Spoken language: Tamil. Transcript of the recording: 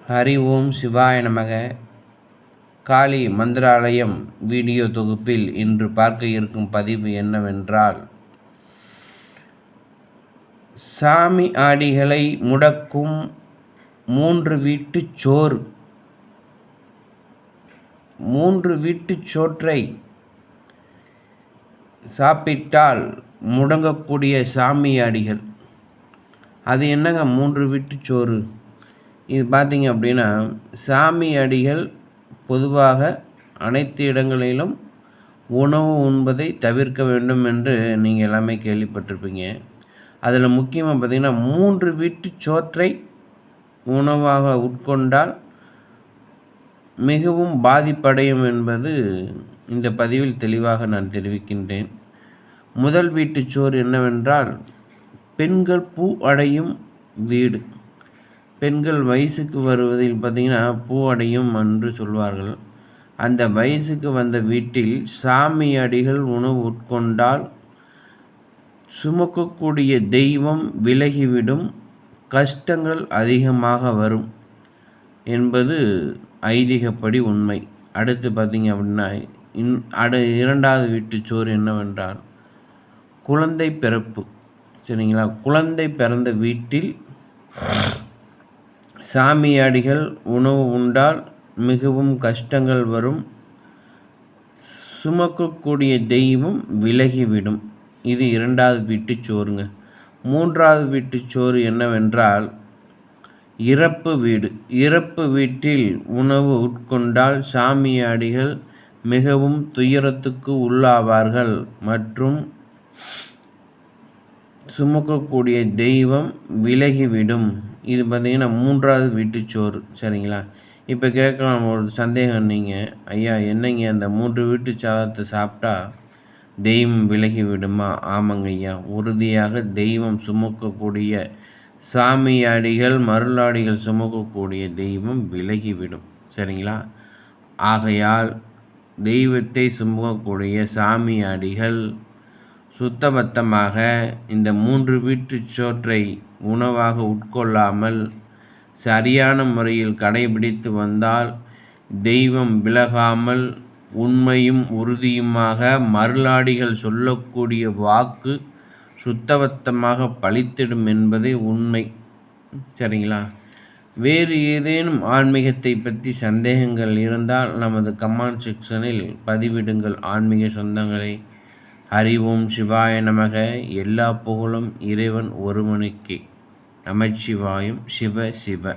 ஹரி ஓம் சிவாய நமக. காளி மந்திராலயம் வீடியோ தொகுப்பில் இன்று பார்க்க இருக்கும் பதிவு என்னவென்றால், சாமி ஆடிகளை முடக்கும் 3 வீட்டுச் சோறு. 3 வீட்டுச் சோற்றை சாப்பிட்டால் முடங்கக்கூடிய சாமியாடிகள். அது என்னங்க 3 வீட்டுச் சோறு? இது பார்த்தீங்க அப்படின்னா, சாமியாடிகள் பொதுவாக அனைத்து இடங்களிலும் உணவு உண்பதை தவிர்க்க வேண்டும் என்று நீங்கள் எல்லாமே கேள்விப்பட்டிருப்பீங்க. அதில் முக்கியமாக பார்த்திங்கன்னா 3 வீட்டுச் சோற்றை உணவாக உட்கொண்டால் மிகவும் பாதிப்படையும் என்பது இந்த பதிவில் தெளிவாக நான் தெரிவிக்கின்றேன். முதல் வீட்டுச் சோறு என்னவென்றால், பெண்கள் பூ அடையும் வீடு. பெண்கள் வயசுக்கு வருவதில் பார்த்திங்கன்னா பூ அடையும் என்று சொல்வார்கள். அந்த வயசுக்கு வந்த வீட்டில் சாமியாடிகள் உணவு உட்கொண்டால் சுமக்கக்கூடிய தெய்வம் விலகிவிடும், கஷ்டங்கள் அதிகமாக வரும் என்பது ஐதீகப்படி உண்மை. அடுத்து பார்த்திங்க அப்படின்னா, இரண்டாவது வீட்டுச் சோறு என்னவென்றால், குழந்தை பிறப்பு. சரிங்களா? குழந்தை பிறந்த வீட்டில் சாமியாடிகள் உணவு உண்டால் மிகவும் கஷ்டங்கள் வரும், சுமக்கக்கூடிய தெய்வம் விலகிவிடும். இது இரண்டாவது வீட்டுச் சோறுங்க. மூன்றாவது வீட்டுச் சோறு என்னவென்றால், இறப்பு வீடு. இறப்பு வீட்டில் உணவு உட்கொண்டால் சாமியாடிகள் மிகவும் துயரத்துக்கு உள்ளாவார்கள் மற்றும் சுமக்கக்கூடிய தெய்வம் விலகிவிடும். இது பார்த்திங்கன்னா மூன்றாவது வீட்டுச் சோறு. சரிங்களா? இப்போ கேட்கலாம் ஒரு சந்தேகம், நீங்கள் ஐயா என்னங்க அந்த 3 வீட்டு சாதத்தை சாப்பிட்டா தெய்வம் விலகி விடுமா? ஆமாங்க ஐயா, உறுதியாக தெய்வம் சுமக்கக்கூடிய சாமியாடிகள் மருளாடிகள் சுமக்கக்கூடிய தெய்வம் விலகிவிடும். சரிங்களா? ஆகையால் தெய்வத்தை சுமக்கக்கூடிய சாமியாடிகள் சுத்தபத்தமாக இந்த 3 வீட்டுச் சோற்றை உணவாக உட்கொள்ளாமல் சரியான முறையில் கடைபிடித்து வந்தால் தெய்வம் விலகாமல் உண்மையும் உறுதியுமாக மருளாடிகள் சொல்லக்கூடிய வாக்கு சுத்தபத்தமாக பலித்திடும் என்பதே உண்மை. சரிங்களா? வேறு ஏதேனும் ஆன்மீகத்தை பற்றி சந்தேகங்கள் இருந்தால் நமது கமெண்ட் செக்ஷனில் பதிவிடுங்கள் ஆன்மீக சொந்தங்களே. ஹரி ஓம் சிவாய நமக. எல்லா புகழும் இறைவன் ஒருவனுக்கே. நமச்சிவாயம். சிவ சிவ.